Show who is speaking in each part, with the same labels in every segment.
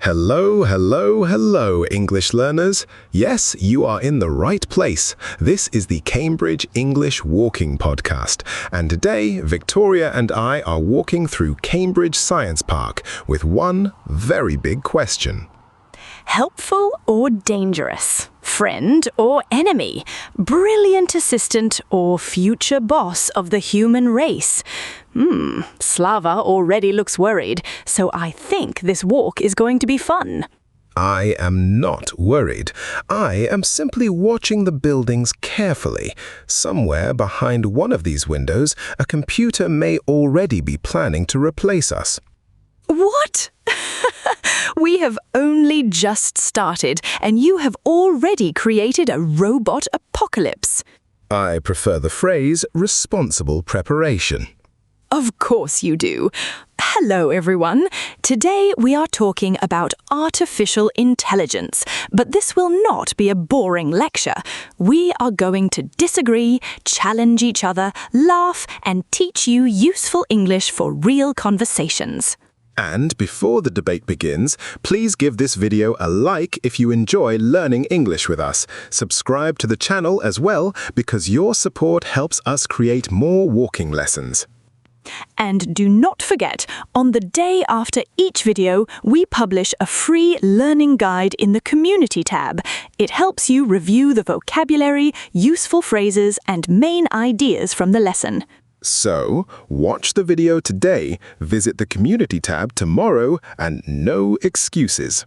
Speaker 1: Hello, hello, hello, English learners. Yes, you are in the right place. This is the Cambridge English Walking Podcast, and today Victoria and I are walking through Cambridge Science Park with one very big question.
Speaker 2: Helpful or dangerous? Friend or enemy? Brilliant assistant or future boss of the human race? Slava already looks worried, so I think this walk is going to be fun.
Speaker 1: I am not worried. I am simply watching the buildings carefully. Somewhere behind one of these windows, a computer may already be planning to replace us.
Speaker 2: What? We have only just started, and you have already created a robot apocalypse.
Speaker 1: I prefer the phrase responsible preparation.
Speaker 2: Of course you do. Hello, everyone. Today we are talking about artificial intelligence, but this will not be a boring lecture. We are going to disagree, challenge each other, laugh, and teach you useful English for real conversations.
Speaker 1: And before the debate begins, please give this video a like if you enjoy learning English with us. Subscribe to the channel as well, because your support helps us create more walking lessons.
Speaker 2: And do not forget, on the day after each video, we publish a free learning guide in the Community tab. It helps you review the vocabulary, useful phrases, and main ideas from the lesson.
Speaker 1: So, watch the video today, visit the Community tab tomorrow, and no excuses.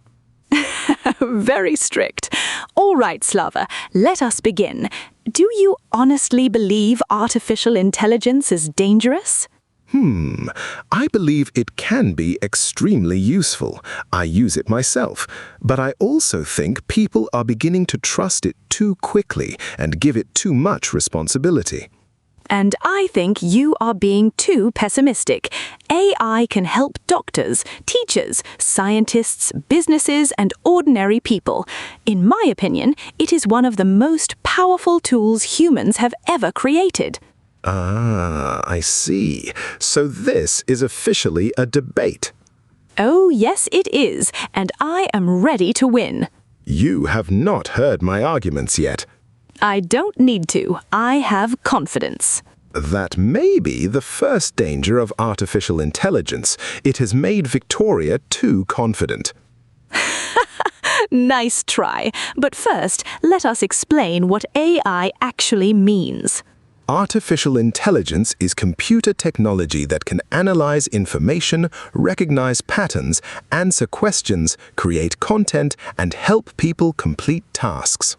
Speaker 2: Very strict. All right, Slava, let us begin. Do you honestly believe artificial intelligence is dangerous?
Speaker 1: I believe it can be extremely useful. I use it myself. But I also think people are beginning to trust it too quickly and give it too much responsibility.
Speaker 2: And I think you are being too pessimistic. AI can help doctors, teachers, scientists, businesses, and ordinary people. In my opinion, it is one of the most powerful tools humans have ever created.
Speaker 1: Ah, I see. So this is officially a debate.
Speaker 2: Oh, yes, it is, and I am ready to win.
Speaker 1: You have not heard my arguments yet.
Speaker 2: I don't need to. I have confidence.
Speaker 1: That may be the first danger of artificial intelligence. It has made Victoria too confident.
Speaker 2: Nice try. But first, let us explain what AI actually means.
Speaker 1: Artificial intelligence is computer technology that can analyze information, recognize patterns, answer questions, create content, and help people complete tasks.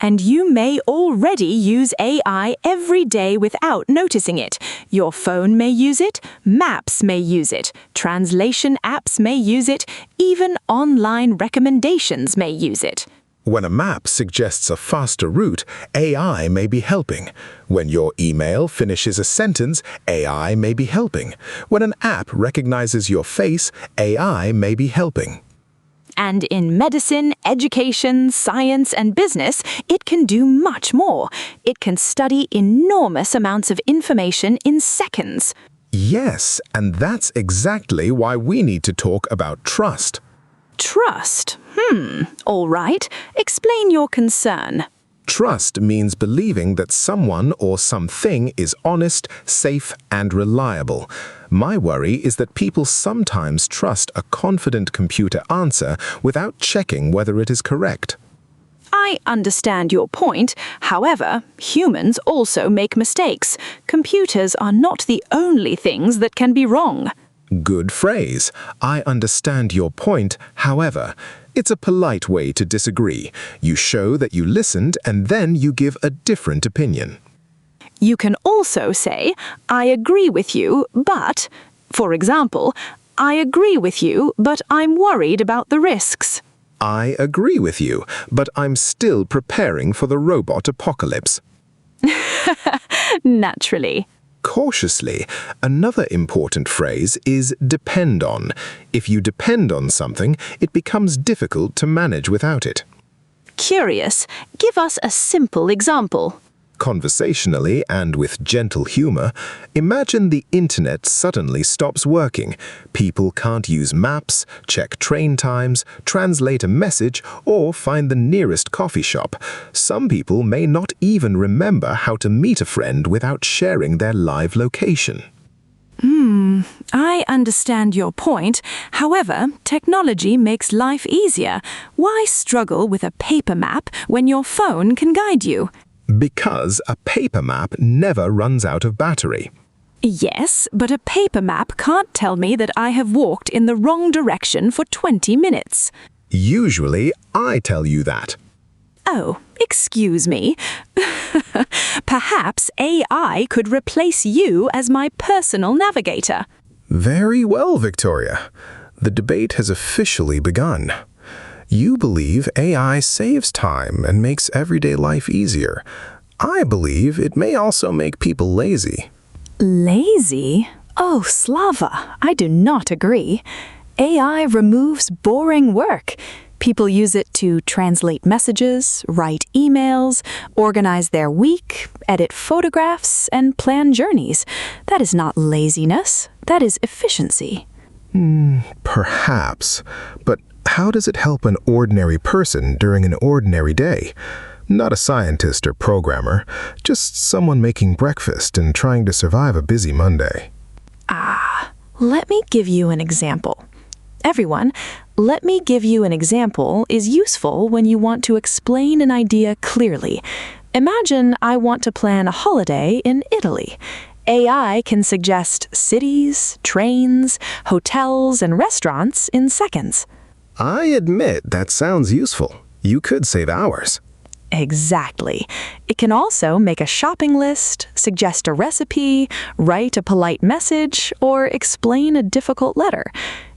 Speaker 2: And you may already use AI every day without noticing it. Your phone may use it, maps may use it, translation apps may use it, even online recommendations may use it.
Speaker 1: When a map suggests a faster route, AI may be helping. When your email finishes a sentence, AI may be helping. When an app recognizes your face, AI may be helping.
Speaker 2: And in medicine, education, science, and business, it can do much more. It can study enormous amounts of information in seconds.
Speaker 1: Yes, and that's exactly why we need to talk about trust.
Speaker 2: Trust? All right. Explain your concern.
Speaker 1: Trust means believing that someone or something is honest, safe, and reliable. My worry is that people sometimes trust a confident computer answer without checking whether it is correct.
Speaker 2: I understand your point. However, humans also make mistakes. Computers are not the only things that can be wrong.
Speaker 1: Good phrase. I understand your point, however. It's a polite way to disagree. You show that you listened and then you give a different opinion.
Speaker 2: You can also say, I agree with you, but, for example, I agree with you, but I'm worried about the risks.
Speaker 1: I agree with you, but I'm still preparing for the robot apocalypse.
Speaker 2: Naturally.
Speaker 1: Cautiously, another important phrase is depend on. If you depend on something, it becomes difficult to manage without it.
Speaker 2: Curious. Give us a simple example.
Speaker 1: Conversationally and with gentle humor, imagine the internet suddenly stops working. People can't use maps, check train times, translate a message, or find the nearest coffee shop. Some people may not even remember how to meet a friend without sharing their live location.
Speaker 2: I understand your point. However, technology makes life easier. Why struggle with a paper map when your phone can guide you?
Speaker 1: Because a paper map never runs out of battery.
Speaker 2: Yes, but a paper map can't tell me that I have walked in the wrong direction for 20 minutes.
Speaker 1: Usually, I tell you that.
Speaker 2: Oh, excuse me. Perhaps AI could replace you as my personal navigator.
Speaker 1: Very well, Victoria. The debate has officially begun. You believe AI saves time and makes everyday life easier. I believe it may also make people lazy.
Speaker 2: Lazy? Oh, Slava, I do not agree. AI removes boring work. People use it to translate messages, write emails, organize their week, edit photographs, and plan journeys. That is not laziness. That is efficiency.
Speaker 1: Perhaps, but how does it help an ordinary person during an ordinary day? Not a scientist or programmer, just someone making breakfast and trying to survive a busy Monday.
Speaker 2: Let me give you an example. Everyone, let me give you an example is useful when you want to explain an idea clearly. Imagine I want to plan a holiday in Italy. AI can suggest cities, trains, hotels, and restaurants in seconds.
Speaker 1: I admit that sounds useful. You could save hours.
Speaker 2: Exactly. It can also make a shopping list, suggest a recipe, write a polite message, or explain a difficult letter.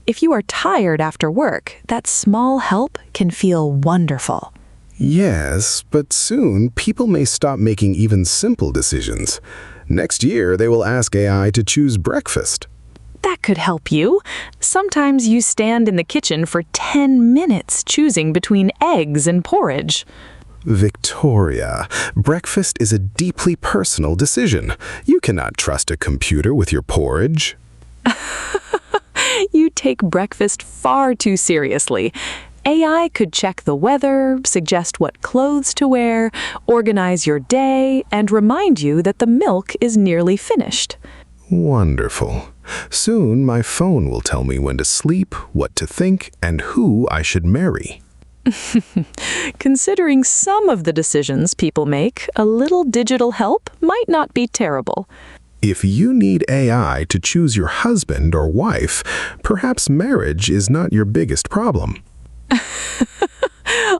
Speaker 2: If you are tired after work, that small help can feel wonderful.
Speaker 1: Yes, but soon people may stop making even simple decisions. Next year, they will ask AI to choose breakfast.
Speaker 2: That could help you. Sometimes you stand in the kitchen for 10 minutes choosing between eggs and porridge.
Speaker 1: Victoria, breakfast is a deeply personal decision. You cannot trust a computer with your porridge.
Speaker 2: You take breakfast far too seriously. AI could check the weather, suggest what clothes to wear, organize your day, and remind you that the milk is nearly finished.
Speaker 1: Wonderful. Soon my phone will tell me when to sleep, what to think, and who I should marry.
Speaker 2: Considering some of the decisions people make, a little digital help might not be terrible.
Speaker 1: If you need AI to choose your husband or wife, perhaps marriage is not your biggest problem.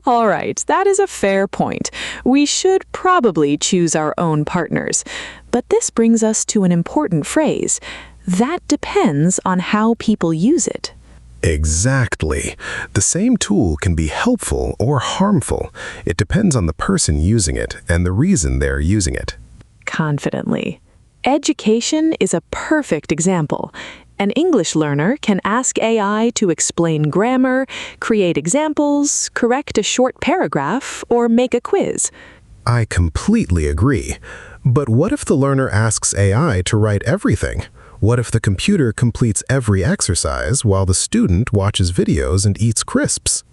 Speaker 2: All right, that is a fair point. We should probably choose our own partners. But this brings us to an important phrase. That depends on how people use it.
Speaker 1: Exactly. The same tool can be helpful or harmful. It depends on the person using it and the reason they're using it.
Speaker 2: Confidently. Education is a perfect example. An English learner can ask AI to explain grammar, create examples, correct a short paragraph, or make a quiz.
Speaker 1: I completely agree. But what if the learner asks AI to write everything? What if the computer completes every exercise while the student watches videos and eats crisps?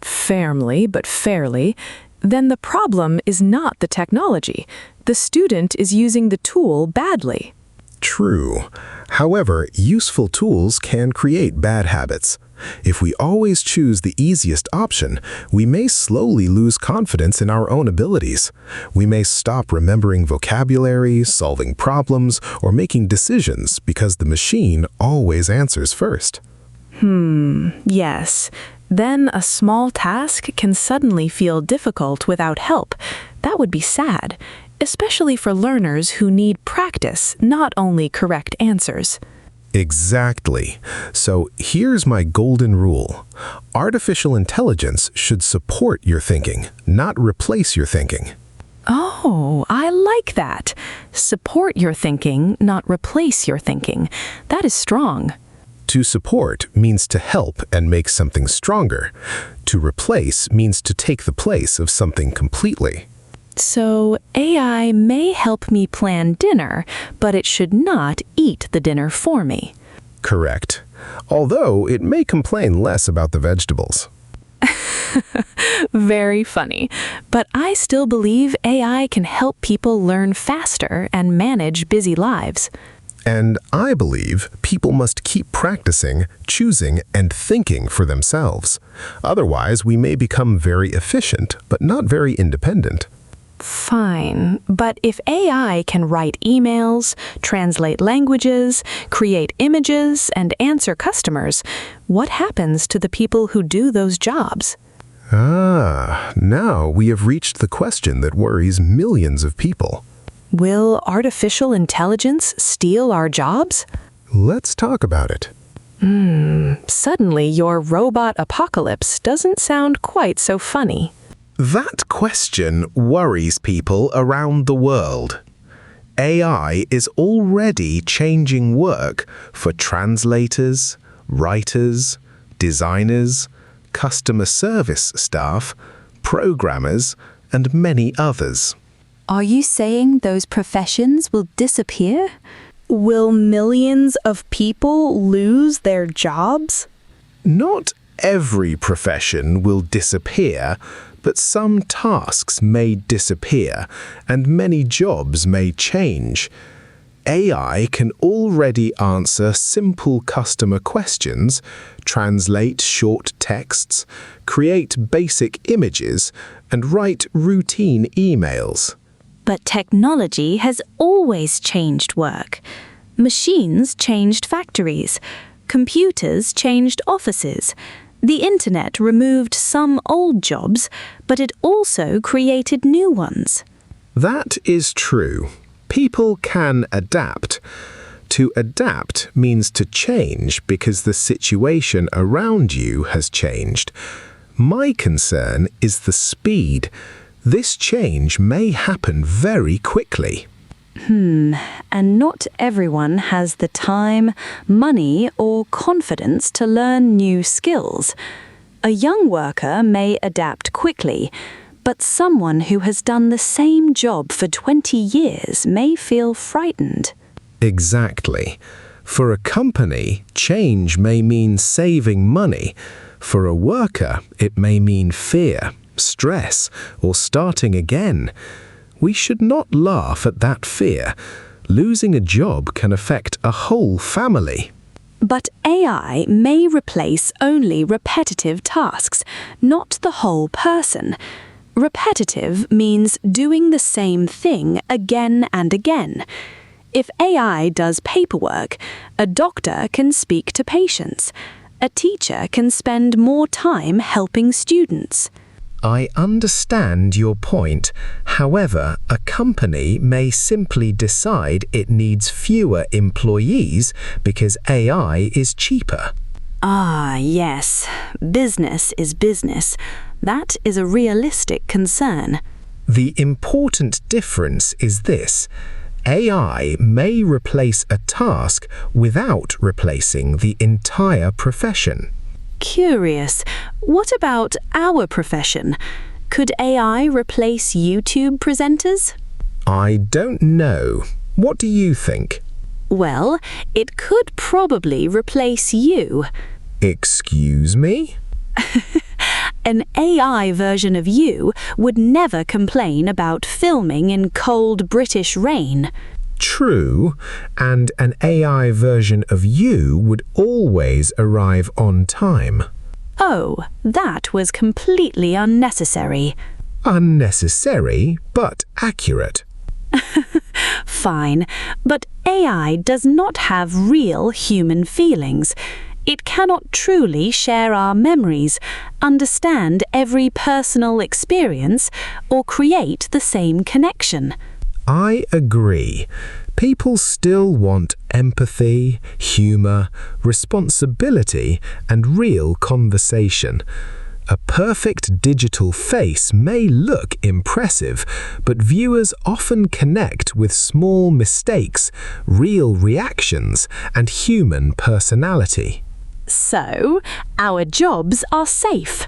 Speaker 2: Firmly, but fairly. Then the problem is not the technology. The student is using the tool badly.
Speaker 1: True. However, useful tools can create bad habits. If we always choose the easiest option, we may slowly lose confidence in our own abilities. We may stop remembering vocabulary, solving problems, or making decisions because the machine always answers first.
Speaker 2: Yes. Then a small task can suddenly feel difficult without help. That would be sad, especially for learners who need practice, not only correct answers.
Speaker 1: Exactly. So here's my golden rule. Artificial intelligence should support your thinking, not replace your thinking.
Speaker 2: Oh, I like that. Support your thinking, not replace your thinking. That is strong.
Speaker 1: To support means to help and make something stronger. To replace means to take the place of something completely.
Speaker 2: So AI may help me plan dinner, but it should not eat the dinner for me.
Speaker 1: Correct. Although it may complain less about the vegetables.
Speaker 2: Very funny. But I still believe AI can help people learn faster and manage busy lives.
Speaker 1: And I believe people must keep practicing, choosing, and thinking for themselves. Otherwise, we may become very efficient, but not very independent.
Speaker 2: Fine, but if AI can write emails, translate languages, create images, and answer customers, what happens to the people who do those jobs?
Speaker 1: Now we have reached the question that worries millions of people.
Speaker 2: Will artificial intelligence steal our jobs?
Speaker 1: Let's talk about it.
Speaker 2: Suddenly your robot apocalypse doesn't sound quite so funny.
Speaker 1: That question worries people around the world. AI is already changing work for translators, writers, designers, customer service staff, programmers, and many others.
Speaker 3: Are you saying those professions will disappear?
Speaker 2: Will millions of people lose their jobs?
Speaker 1: Not every profession will disappear, but some tasks may disappear and many jobs may change. AI can already answer simple customer questions, translate short texts, create basic images, and write routine emails.
Speaker 3: But technology has always changed work. Machines changed factories. Computers changed offices. The internet removed some old jobs, but it also created new ones.
Speaker 1: That is true. People can adapt. To adapt means to change because the situation around you has changed. My concern is the speed. This change may happen very quickly.
Speaker 3: And not everyone has the time, money, or confidence to learn new skills. A young worker may adapt quickly, but someone who has done the same job for 20 years may feel frightened.
Speaker 1: Exactly. For a company, change may mean saving money. For a worker, it may mean fear, stress, or starting again. We should not laugh at that fear. Losing a job can affect a whole family.
Speaker 3: But AI may replace only repetitive tasks, not the whole person. Repetitive means doing the same thing again and again. If AI does paperwork, a doctor can speak to patients. A teacher can spend more time helping students.
Speaker 1: I understand your point. However, a company may simply decide it needs fewer employees because AI is cheaper.
Speaker 3: Ah, yes. Business is business. That is a realistic concern.
Speaker 1: The important difference is this. AI may replace a task without replacing the entire profession.
Speaker 3: Curious. What about our profession? Could AI replace YouTube presenters?
Speaker 1: I don't know. What do you think?
Speaker 3: Well, it could probably replace you.
Speaker 1: Excuse me?
Speaker 3: An AI version of you would never complain about filming in cold British rain.
Speaker 1: True, and an AI version of you would always arrive on time.
Speaker 3: Oh, that was completely unnecessary.
Speaker 1: Unnecessary, but accurate.
Speaker 3: Fine, but AI does not have real human feelings. It cannot truly share our memories, understand every personal experience, or create the same connection.
Speaker 1: I agree. People still want empathy, humor, responsibility, and real conversation. A perfect digital face may look impressive, but viewers often connect with small mistakes, real reactions, and human personality.
Speaker 3: So, our jobs are safe.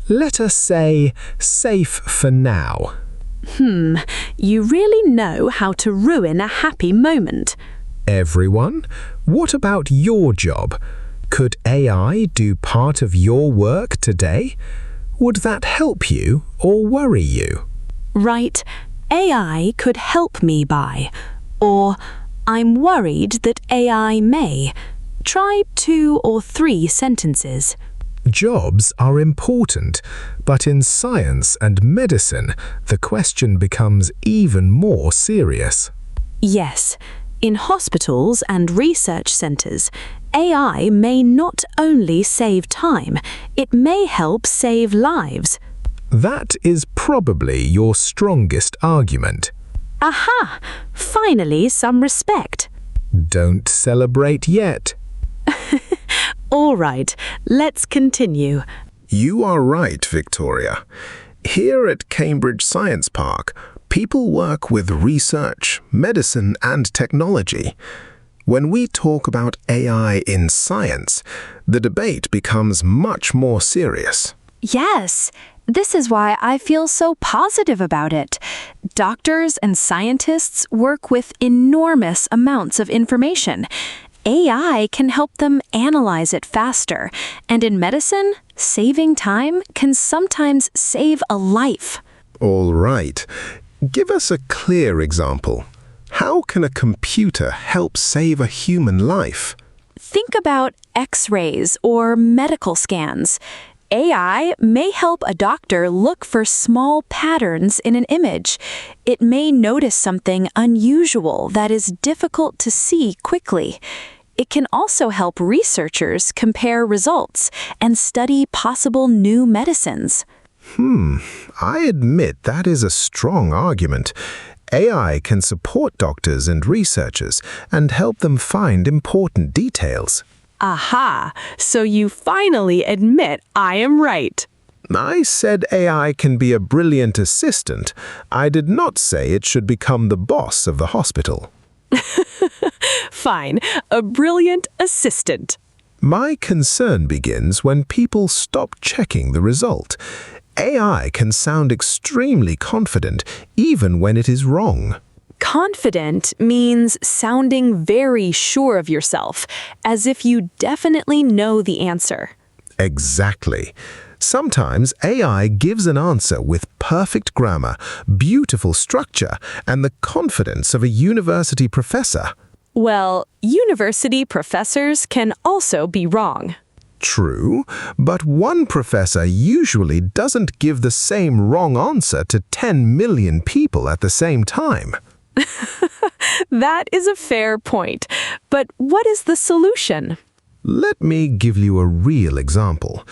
Speaker 1: Let us say, safe for now.
Speaker 3: You really know how to ruin a happy moment.
Speaker 1: Everyone, what about your job? Could AI do part of your work today? Would that help you or worry you?
Speaker 3: Right, AI could help me by. Or, I'm worried that AI may. Try 2 or 3 sentences.
Speaker 1: Jobs are important, but in science and medicine, the question becomes even more serious.
Speaker 3: Yes, in hospitals and research centres, AI may not only save time, it may help save lives.
Speaker 1: That is probably your strongest argument.
Speaker 3: Aha! Finally, some respect.
Speaker 1: Don't celebrate yet.
Speaker 3: All right, let's continue.
Speaker 1: You are right, Victoria. Here at Cambridge Science Park, people work with research, medicine, and technology. When we talk about AI in science, the debate becomes much more serious.
Speaker 2: Yes, this is why I feel so positive about it. Doctors and scientists work with enormous amounts of information. AI can help them analyze it faster, and in medicine, saving time can sometimes save a life.
Speaker 1: All right. Give us a clear example. How can a computer help save a human life?
Speaker 2: Think about X-rays or medical scans. AI may help a doctor look for small patterns in an image. It may notice something unusual that is difficult to see quickly. It can also help researchers compare results and study possible new medicines.
Speaker 1: I admit that is a strong argument. AI can support doctors and researchers and help them find important details.
Speaker 3: Aha! So you finally admit I am right.
Speaker 1: I said AI can be a brilliant assistant. I did not say it should become the boss of the hospital.
Speaker 3: Fine, a brilliant assistant.
Speaker 1: My concern begins when people stop checking the result. AI can sound extremely confident even when it is wrong.
Speaker 3: Confident means sounding very sure of yourself, as if you definitely know the answer.
Speaker 1: Exactly. Sometimes AI gives an answer with perfect grammar, beautiful structure, and the confidence of a university professor.
Speaker 3: Well, university professors can also be wrong.
Speaker 1: True, but one professor usually doesn't give the same wrong answer to 10 million people at the same time.
Speaker 3: That is a fair point. But what is the solution?
Speaker 1: Let me give you a real example.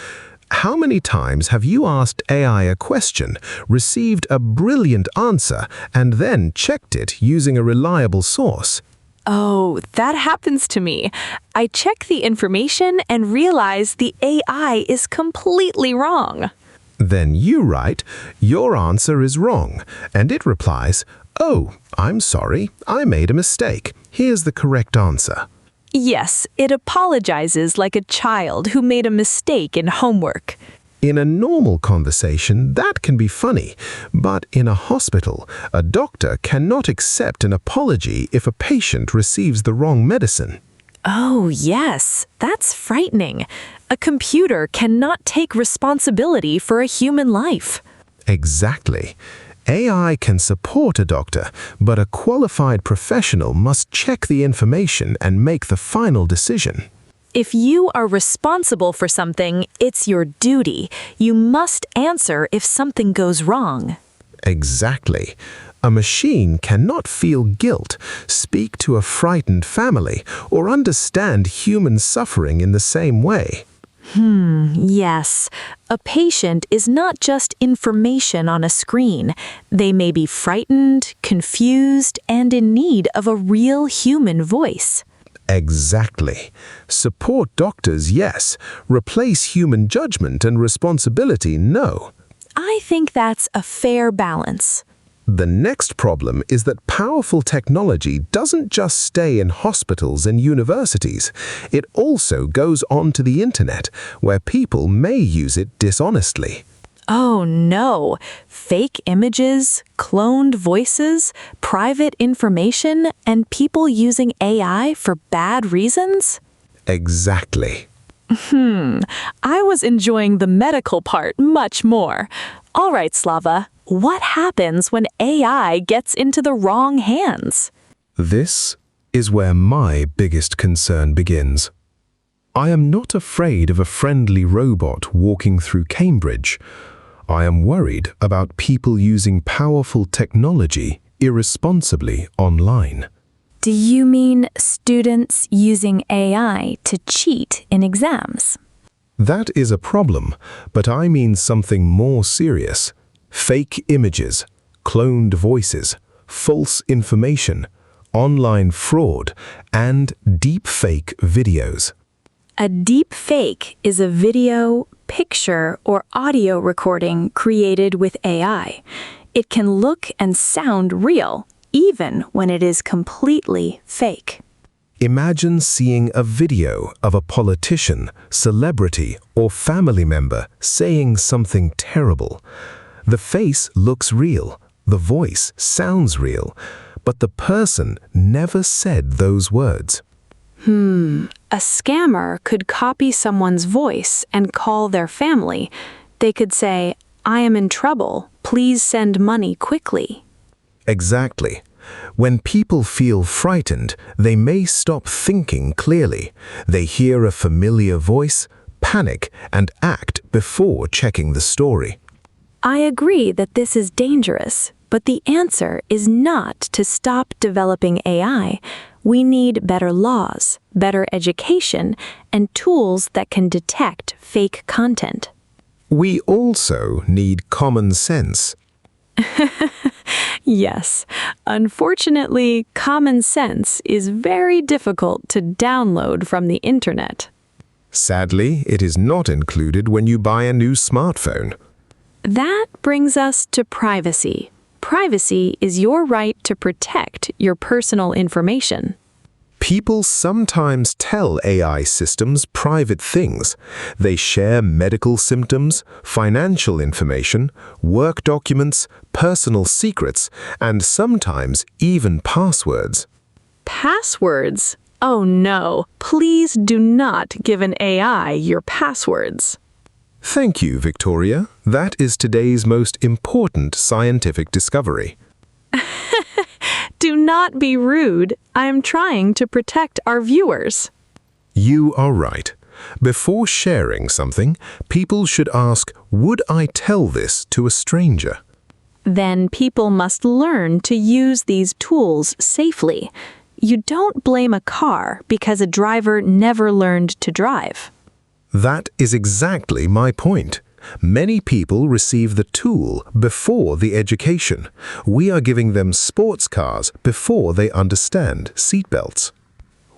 Speaker 1: How many times have you asked AI a question, received a brilliant answer, and then checked it using a reliable source?
Speaker 3: Oh, that happens to me. I check the information and realize the AI is completely wrong.
Speaker 1: Then you write, "Your answer is wrong," and it replies, "Oh, I'm sorry, I made a mistake. Here's the correct answer."
Speaker 3: Yes, it apologizes like a child who made a mistake in homework.
Speaker 1: In a normal conversation, that can be funny, but in a hospital, a doctor cannot accept an apology if a patient receives the wrong medicine.
Speaker 3: Oh, yes, that's frightening. A computer cannot take responsibility for a human life.
Speaker 1: Exactly. AI can support a doctor, but a qualified professional must check the information and make the final decision.
Speaker 3: If you are responsible for something, it's your duty. You must answer if something goes wrong.
Speaker 1: Exactly. A machine cannot feel guilt, speak to a frightened family, or understand human suffering in the same way.
Speaker 3: Yes, a patient is not just information on a screen. They may be frightened, confused, and in need of a real human voice.
Speaker 1: Exactly. Support doctors, yes. Replace human judgment and responsibility, no.
Speaker 3: I think that's a fair balance.
Speaker 1: The next problem is that powerful technology doesn't just stay in hospitals and universities. It also goes onto the internet, where people may use it dishonestly.
Speaker 2: Oh no! Fake images, cloned voices, private information, and people using AI for bad reasons?
Speaker 1: Exactly.
Speaker 2: I was enjoying the medical part much more. All right, Slava, what happens when AI gets into the wrong hands?
Speaker 1: This is where my biggest concern begins. I am not afraid of a friendly robot walking through Cambridge. I am worried about people using powerful technology irresponsibly online.
Speaker 3: Do you mean students using AI to cheat in exams?
Speaker 1: That is a problem, but I mean something more serious. Fake images, cloned voices, false information, online fraud, and deepfake videos.
Speaker 3: A deep fake is a video, picture, or audio recording created with AI. It can look and sound real, even when it is completely fake.
Speaker 1: Imagine seeing a video of a politician, celebrity, or family member saying something terrible. The face looks real, the voice sounds real, but the person never said those words.
Speaker 3: A scammer could copy someone's voice and call their family. They could say, "I am in trouble. Please send money quickly."
Speaker 1: Exactly. When people feel frightened, they may stop thinking clearly. They hear a familiar voice, panic, and act before checking the story.
Speaker 3: I agree that this is dangerous, but the answer is not to stop developing AI. We need better laws, better education, and tools that can detect fake content.
Speaker 1: We also need common sense.
Speaker 3: Yes, unfortunately, common sense is very difficult to download from the internet.
Speaker 1: Sadly, it is not included when you buy a new smartphone.
Speaker 3: That brings us to privacy. Privacy is your right to protect your personal information.
Speaker 1: People sometimes tell AI systems private things. They share medical symptoms, financial information, work documents, personal secrets, and sometimes even passwords.
Speaker 3: Passwords? Oh no, please do not give an AI your passwords.
Speaker 1: Thank you, Victoria. That is today's most important scientific discovery.
Speaker 3: Do not be rude. I am trying to protect our viewers.
Speaker 1: You are right. Before sharing something, people should ask, would I tell this to a stranger?
Speaker 3: Then people must learn to use these tools safely. You don't blame a car because a driver never learned to drive.
Speaker 1: That is exactly my point. Many people receive the tool before the education. We are giving them sports cars before they understand seatbelts.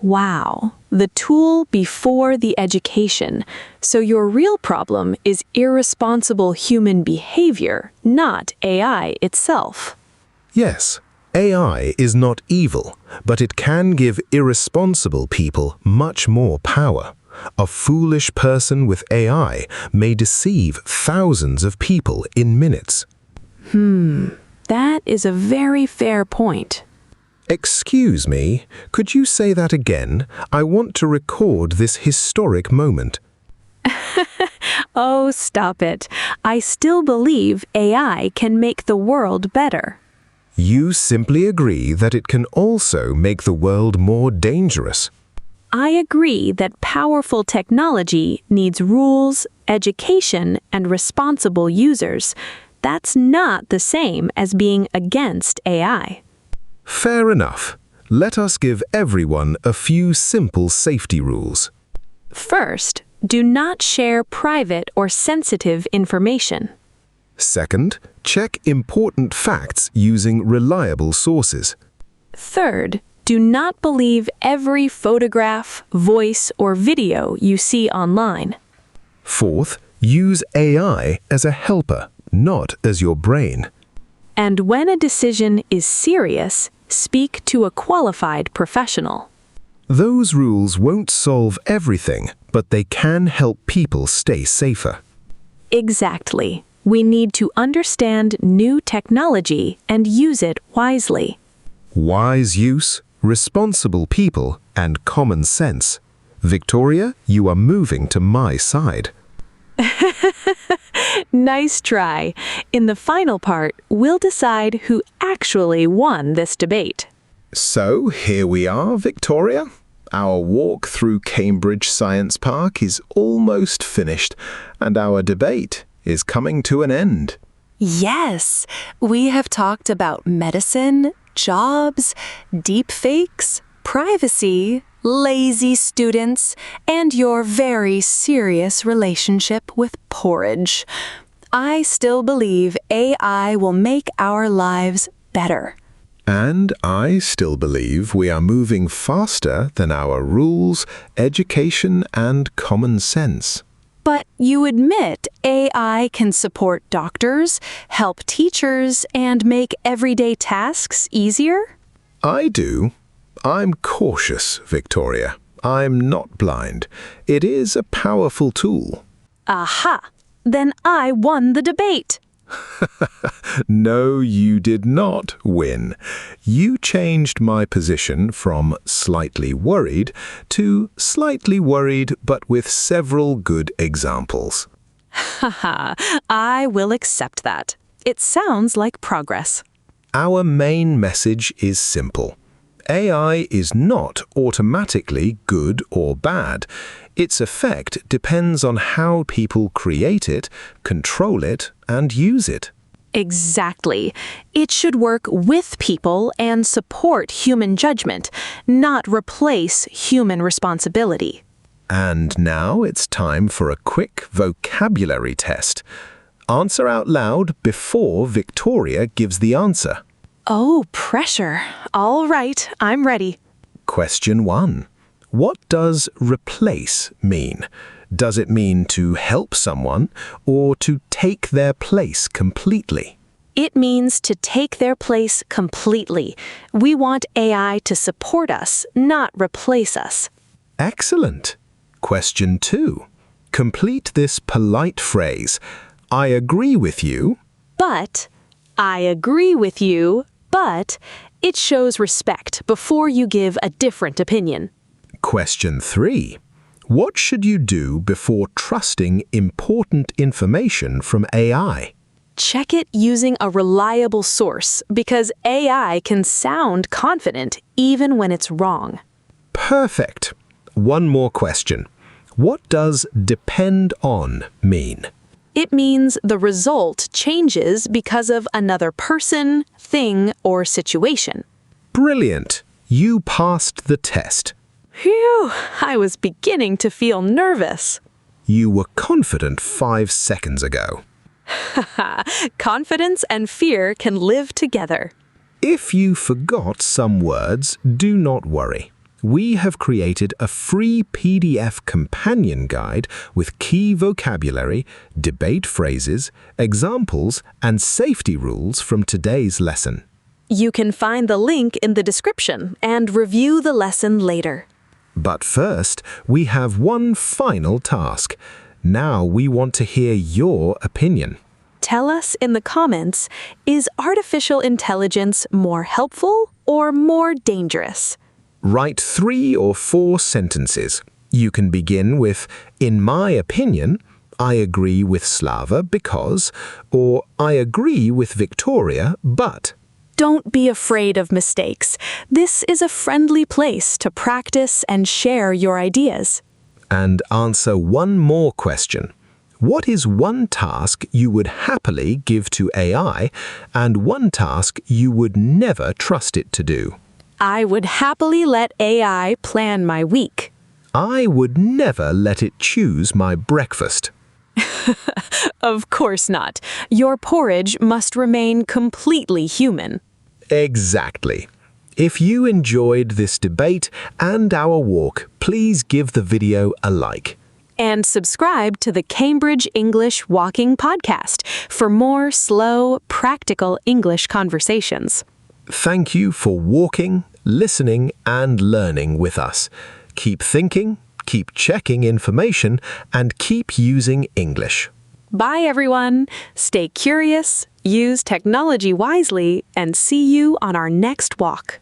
Speaker 3: Wow, the tool before the education. So your real problem is irresponsible human behavior, not AI itself.
Speaker 1: Yes, AI is not evil, but it can give irresponsible people much more power. A foolish person with AI may deceive thousands of people in minutes.
Speaker 3: That is a very fair point.
Speaker 1: Excuse me, could you say that again? I want to record this historic moment.
Speaker 3: Oh, stop it. I still believe AI can make the world better.
Speaker 1: You simply agree that it can also make the world more dangerous.
Speaker 3: I agree that powerful technology needs rules, education, and responsible users. That's not the same as being against AI.
Speaker 1: Fair enough. Let us give everyone a few simple safety rules.
Speaker 3: First, do not share private or sensitive information.
Speaker 1: Second, check important facts using reliable sources.
Speaker 3: Third, do not believe every photograph, voice, or video you see online.
Speaker 1: Fourth, use AI as a helper, not as your brain.
Speaker 3: And when a decision is serious, speak to a qualified professional.
Speaker 1: Those rules won't solve everything, but they can help people stay safer.
Speaker 3: Exactly.
Speaker 2: We need to understand new technology and use it wisely.
Speaker 1: Wise use, responsible people, and common sense. Victoria, you are moving to my side.
Speaker 2: Nice try. In the final part, we'll decide who actually won this debate.
Speaker 1: So, here we are, Victoria. Our walk through Cambridge Science Park is almost finished, and our debate is coming to an end.
Speaker 2: Yes, we have talked about medicine, jobs, deepfakes, privacy, lazy students, and your very serious relationship with porridge. I still believe AI will make our lives better.
Speaker 1: And I still believe we are moving faster than our rules, education, and common sense.
Speaker 2: But you admit AI can support doctors, help teachers, and make everyday tasks easier?
Speaker 1: I do. I'm cautious, Victoria. I'm not blind. It is a powerful tool.
Speaker 2: Aha! Then I won the debate.
Speaker 1: No, you did not win. You changed my position from slightly worried to slightly worried but with several good examples.
Speaker 2: Haha, I will accept that. It sounds like progress.
Speaker 1: Our main message is simple. AI is not automatically good or bad. Its effect depends on how people create it, control it, and use it.
Speaker 2: Exactly. It should work with people and support human judgment, not replace human responsibility.
Speaker 1: And now it's time for a quick vocabulary test. Answer out loud before Victoria gives the answer.
Speaker 2: Oh, pressure. All right, I'm ready.
Speaker 1: Question 1. What does replace mean? Does it mean to help someone or to take their place completely?
Speaker 2: It means to take their place completely. We want AI to support us, not replace us.
Speaker 1: Excellent. Question 2. Complete this polite phrase. I agree with you.
Speaker 2: But, I agree with you, but it shows respect before you give a different opinion.
Speaker 1: Question 3. What should you do before trusting important information from AI?
Speaker 2: Check it using a reliable source because AI can sound confident even when it's wrong.
Speaker 1: Perfect. One more question. What does depend on mean?
Speaker 2: It means the result changes because of another person, thing, or situation.
Speaker 1: Brilliant. You passed the test.
Speaker 2: Phew, I was beginning to feel nervous.
Speaker 1: You were confident 5 seconds ago.
Speaker 2: Confidence and fear can live together.
Speaker 1: If you forgot some words, do not worry. We have created a free PDF companion guide with key vocabulary, debate phrases, examples, and safety rules from today's lesson.
Speaker 2: You can find the link in the description and review the lesson later.
Speaker 1: But first, we have one final task. Now we want to hear your opinion.
Speaker 2: Tell us in the comments, is artificial intelligence more helpful or more dangerous?
Speaker 1: Write 3 or 4 sentences. You can begin with, in my opinion, I agree with Slava because, or I agree with Victoria, but.
Speaker 2: Don't be afraid of mistakes. This is a friendly place to practice and share your ideas.
Speaker 1: And answer one more question. What is one task you would happily give to AI and one task you would never trust it to do?
Speaker 2: I would happily let AI plan my week.
Speaker 1: I would never let it choose my breakfast.
Speaker 2: Of course not. Your porridge must remain completely human.
Speaker 1: Exactly. If you enjoyed this debate and our walk, please give the video a like.
Speaker 2: And subscribe to the Cambridge English Walking Podcast for more slow, practical English conversations.
Speaker 1: Thank you for walking, listening, and learning with us. Keep thinking, keep checking information, and keep using English.
Speaker 4: Bye, everyone. Stay curious, use technology wisely, and see you on our next walk.